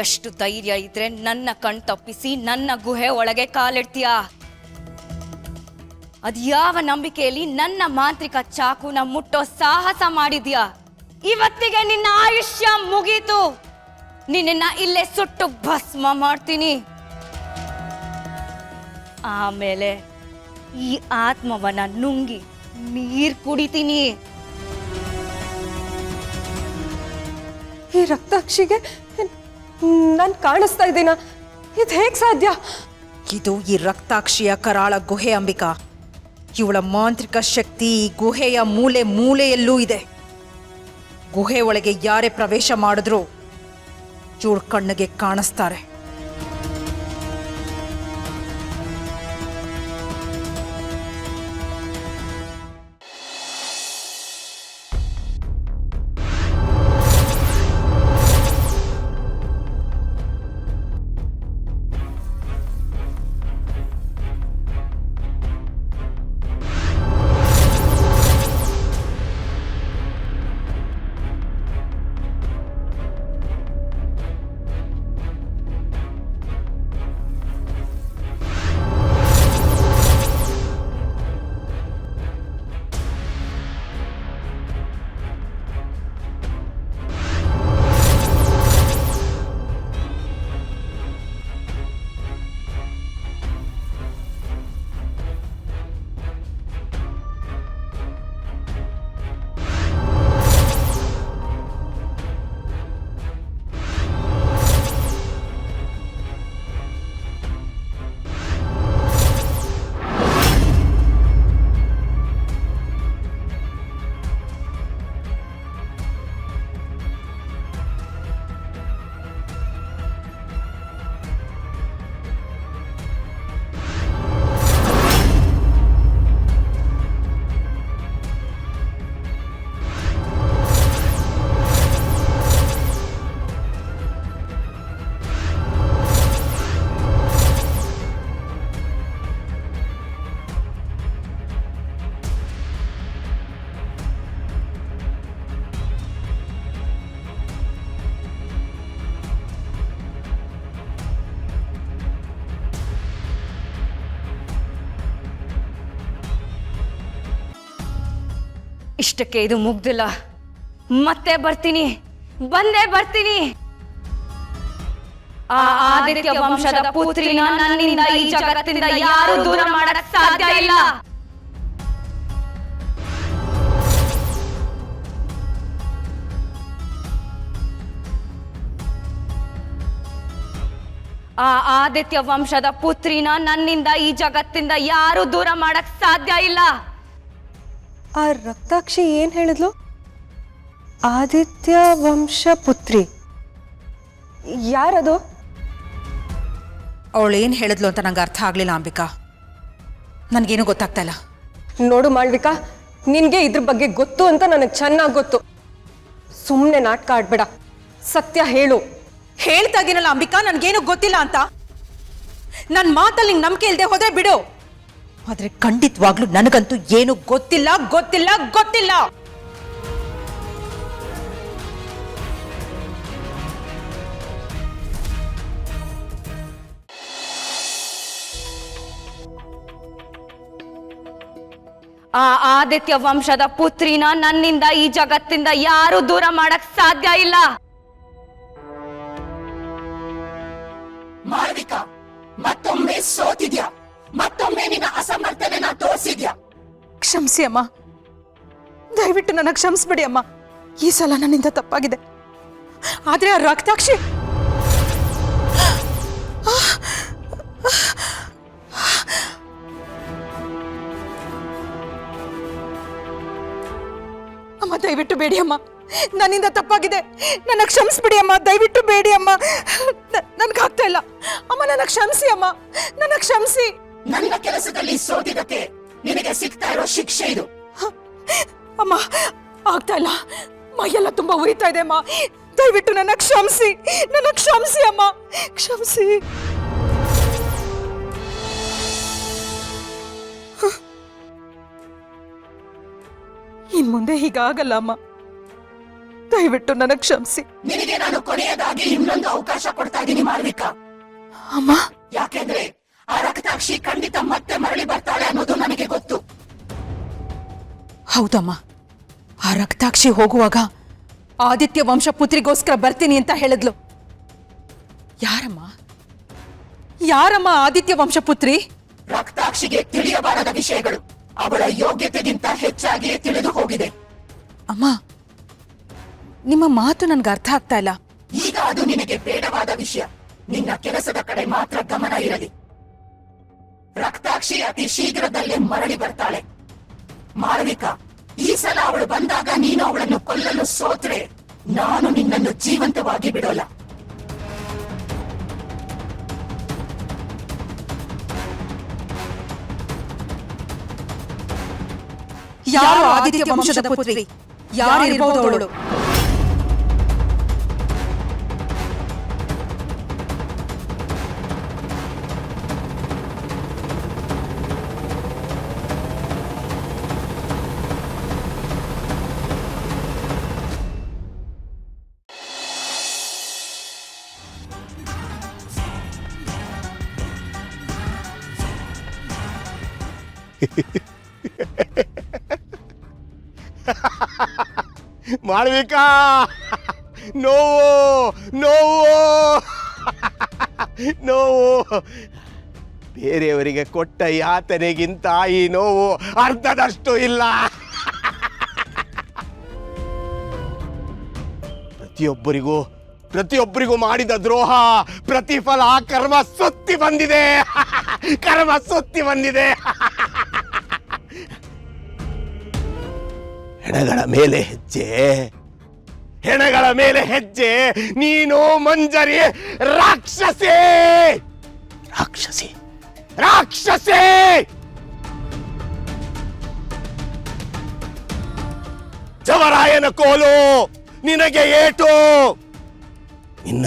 ಎಷ್ಟು ಧೈರ್ಯ ಇದ್ರೆ ನನ್ನ ಕಣ್ ತಪ್ಪಿಸಿ ನನ್ನ ಗುಹೆ ಒಳಗೆ ಕಾಲಿಡ್ತೀಯಾ? ಅದ್ಯಾವ ನಂಬಿಕೆಯಲ್ಲಿ ನನ್ನ ಮಾಂತ್ರಿಕ ಚಾಕುನ ಮುಟ್ಟೋ ಸಾಹಸ ಮಾಡಿದ್ಯಾ? ಇವತ್ತಿಗೆ ನಿನ್ನ ಆಯುಷ್ಯ ಮುಗೀತು. ನಿನ್ನ ಇಲ್ಲೇ ಸುಟ್ಟು ಭಸ್ಮ ಮಾಡ್ತೀನಿ. ಆಮೇಲೆ ಈ ಆತ್ಮವನ್ನ ನುಂಗಿ ನೀರ್ ಕುಡಿತೀನಿ. ಈ ರಕ್ತಾಕ್ಷಿಗೆ ನಾನು ಕಾಣಿಸ್ತಾ ಇದ್ದೀನ? ಇದು ಹೇಗೆ ಸಾಧ್ಯ? ಇದು ಈ ರಕ್ತಾಕ್ಷಿಯ ಕರಾಳ ಗುಹೆ ಅಂಬಿಕಾ. ಇವಳ ಮಾಂತ್ರಿಕ ಶಕ್ತಿ ಈ ಗುಹೆಯ ಮೂಲೆ ಮೂಲೆಯಲ್ಲೂ ಇದೆ. ಗುಹೆ ಒಳಗೆ ಯಾರೇ ಪ್ರವೇಶ ಮಾಡಿದ್ರೂ ಇವಳ ಕಣ್ಣಿಗೆ ಕಾಣಿಸ್ತಾರೆ. ಇಷ್ಟಕ್ಕೆ ಇದು ಮುಗ್ದಿಲ್ಲ. ಮತ್ತೆ ಬರ್ತೀನಿ, ಬಂದೇ ಬರ್ತೀನಿ. ಆ ಆದಿತ್ಯ ವಂಶದ ಪುತ್ರಿನ ನನ್ನಿಂದ ಈ ಜಗತ್ತಿಂದ ಯಾರು ದೂರ ಮಾಡಕ್ ಸಾಧ್ಯ ಇಲ್ಲ. ಆ ಆದಿತ್ಯ ವಂಶದ ಪುತ್ರಿನ ನನ್ನಿಂದ ಈ ಜಗತ್ತಿಂದ ಯಾರು ದೂರ ಮಾಡಕ್ ಸಾಧ್ಯ ಇಲ್ಲ. ಆ ರಕ್ತಾಕ್ಷಿ ಏನ್ ಹೇಳಿದ್ಲು? ಆದಿತ್ಯ ವಂಶ ಪುತ್ರಿ ಯಾರದು? ಅವಳೇನು ಹೇಳಿದ್ಲು ಅಂತ ನಂಗೆ ಅರ್ಥ ಆಗಲಿಲ್ಲ ಅಂಬಿಕಾ. ನನಗೇನು ಗೊತ್ತಾಗ್ತಾ ಇಲ್ಲ. ನೋಡು ಮಾಳ್ವಿಕಾ, ನಿನ್ಗೆ ಇದ್ರ ಬಗ್ಗೆ ಗೊತ್ತು ಅಂತ ನನಗೆ ಚೆನ್ನಾಗಿ ಗೊತ್ತು. ಸುಮ್ಮನೆ ನಾಟಕ ಆಡ್ಬೇಡ, ಸತ್ಯ ಹೇಳು. ಹೇಳ್ತಾ ಇದೀನಲ್ಲ ಅಂಬಿಕಾ, ನನಗೇನು ಗೊತ್ತಿಲ್ಲ ಅಂತ. ನನ್ನ ಮಾತಲ್ಲಿ ನಿಂಗೆ ನಂಬಿಕೆ ಇಲ್ಲದೆ ಹೋದ್ರೆ ಬಿಡು. ಆದ್ರೆ ಖಂಡಿತವಾಗ್ಲೂ ನನಗಂತೂ ಏನು ಗೊತ್ತಿಲ್ಲ ಗೊತ್ತಿಲ್ಲ ಗೊತ್ತಿಲ್ಲ. ಆ ಆದಿತ್ಯ ವಂಶದ ಪುತ್ರಿನ ನನ್ನಿಂದ ಈ ಜಗತ್ತಿಂದ ಯಾರು ದೂರ ಮಾಡಕ್ ಸಾಧ್ಯ ಇಲ್ಲ. ಮಾಳ್ವಿಕಾ, ಮತ್ತೊಮ್ಮೆ ಸೋತಿದ್ಯಾ, ಮತ್ತೊಮ್ಮೆ ನಿನ್ನ ಅಸಮರ್ಥನೆನ ತೋರಿಸಿದ್ಯಾ. ಕ್ಷಮಿಸಿ ಅಮ್ಮ, ದಯವಿಟ್ಟು ನನ್ನ ಕ್ಷಮಿಸ್ಬಿಡಿ ಅಮ್ಮ. ಈ ಸಲ ನನ್ನಿಂದ ತಪ್ಪಾಗಿದೆ. ಆದ್ರೆ ಆ ರಕ್ತಾಕ್ಷಿ ಅಮ್ಮ, ದಯವಿಟ್ಟು ಬೇಡಿ ಅಮ್ಮ, ನನ್ನಿಂದ ತಪ್ಪಾಗಿದೆ. ನನ್ನ ಕ್ಷಮಿಸ್ಬಿಡಿ ಅಮ್ಮ, ದಯವಿಟ್ಟು ಬೇಡಿ ಅಮ್ಮ. ನನ್ಗಾಗ್ತಾ ಇಲ್ಲ ಅಮ್ಮ, ನನ್ನ ಕ್ಷಮಿಸಿ ಅಮ್ಮ, ನನ್ನ ಕ್ಷಮಿಸಿ. ನನ್ನ ಕೆಲಸದಲ್ಲಿ ಸೋತಿದ್ದಕ್ಕೆ ನಿನಗೆ ಸಿಗ್ತಾ ಇರೋ ಶಿಕ್ಷೆ ಇದು. ಅಮ್ಮ, ಆಗ್ತಾ ಇಲ್ಲ, ಮೈಯೆಲ್ಲ ತುಂಬಾ ಉರಿತಾ ಇದೆ ಅಮ್ಮ. ದಯವಿಟ್ಟು ನನ್ನ ಕ್ಷಮಿಸಿ, ನನ್ನ ಕ್ಷಮಿಸಿ ಅಮ್ಮ, ಕ್ಷಮಿಸಿ. ಇನ್ ಮುಂದೆ ಹೀಗಾಗಲ್ಲ ಅಮ್ಮ. ದಯವಿಟ್ಟು ನನಗೆ ಕ್ಷಮಿಸಿ. ನಿನಗೆ ನಾನು ಕೊನೆಯದಾಗಿ ಇನ್ನೊಂದು ಅವಕಾಶ ಕೊಡ್ತಾ ಇದ್ದೀನಿ ಮಾಳವಿಕಾ. ಅಮ್ಮ, ಯಾಕೆಂದ್ರೆ ಆ ರಕ್ತಾಕ್ಷಿ ಖಂಡಿತ ಮತ್ತೆ ಮರಳಿ ಬರ್ತಾಳೆ ಅನ್ನೋದು ನನಗೆ ಗೊತ್ತು. ಹೌದಮ್ಮ, ಆ ರಕ್ತಾಕ್ಷಿ ಹೋಗುವಾಗ ಆದಿತ್ಯ ವಂಶ ಪುತ್ರಿಗೋಸ್ಕರ ಬರ್ತೀನಿ ಅಂತ ಹೇಳಿದ್ಲು. ಯಾರಮ್ಮ ಆದಿತ್ಯ ವಂಶಪುತ್ರಿ? ರಕ್ತಾಕ್ಷಿಗೆ ತಿಳಿಯಬಾರದ ವಿಷಯಗಳು ಅವಳ ಯೋಗ್ಯತೆಗಿಂತ ಹೆಚ್ಚಾಗಿ ತಿಳಿದು ಹೋಗಿದೆ. ಅಮ್ಮ, ನಿಮ್ಮ ಮಾತು ನನ್ಗೆ ಅರ್ಥ ಆಗ್ತಾ ಇಲ್ಲ. ಈಗ ಅದು ನಿನಗೆ ಬೇಡವಾದ ವಿಷಯ. ನಿನ್ನ ಕೆಲಸದ ಕಡೆ ಮಾತ್ರ ಗಮನ ಇರಲಿ. ರಕ್ತಾಕ್ಷಿ ಅತಿ ಶೀಘ್ರದಲ್ಲೇ ಮರಳಿ ಬರ್ತಾಳೆ. ಮಾಳವಿಕಾ, ಈ ಸಲ ಅವಳು ಬಂದಾಗ ನೀನು ಅವಳನ್ನು ಕೊಲ್ಲಲು ಸೋತ್ರೆ ನಾನು ನಿನ್ನನ್ನು ಜೀವಂತವಾಗಿ ಬಿಡೋಲ್ಲ. ಯಾರು ಆದಿತ್ಯ ವಂಶದ ಪುತ್ರಿ? ಯಾರಿರ್ಬೋದು ಅವಳು? ಮಾಳವಿಕಾ, ನೋವು ನೋವು ನೋವು. ಬೇರೆಯವರಿಗೆ ಕೊಟ್ಟ ಯಾತನೆಗಿಂತ ಈ ನೋವು ಅರ್ಧದಷ್ಟು ಇಲ್ಲ. ಪ್ರತಿಯೊಬ್ಬರಿಗೂ ಮಾಡಿದ ದ್ರೋಹ ಪ್ರತಿಫಲ ಕರ್ಮ ಸುತ್ತಿ ಬಂದಿದೆ. ಹೆಣಗಳ ಮೇಲೆ ಹೆಜ್ಜೆ ನೀನು ಮಂಜರಿ ರಾಕ್ಷಸಿ. ಜವರಾಯನ ಕೋಲು ನಿನಗೆ ಏಟು. ನಿನ್ನ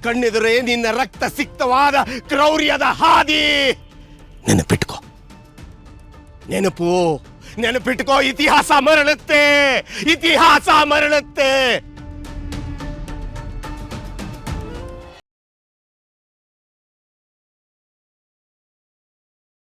ಕಣ್ಣೆದುರೇ ನಿನ್ನ ರಕ್ತ ಸಿಕ್ತವಾದ ಕ್ರೌರ್ಯದ ಹಾದಿ. ನೆನಪಿಟ್ಕೋ, ಇತಿಹಾಸ ಮರಳುತ್ತೆ.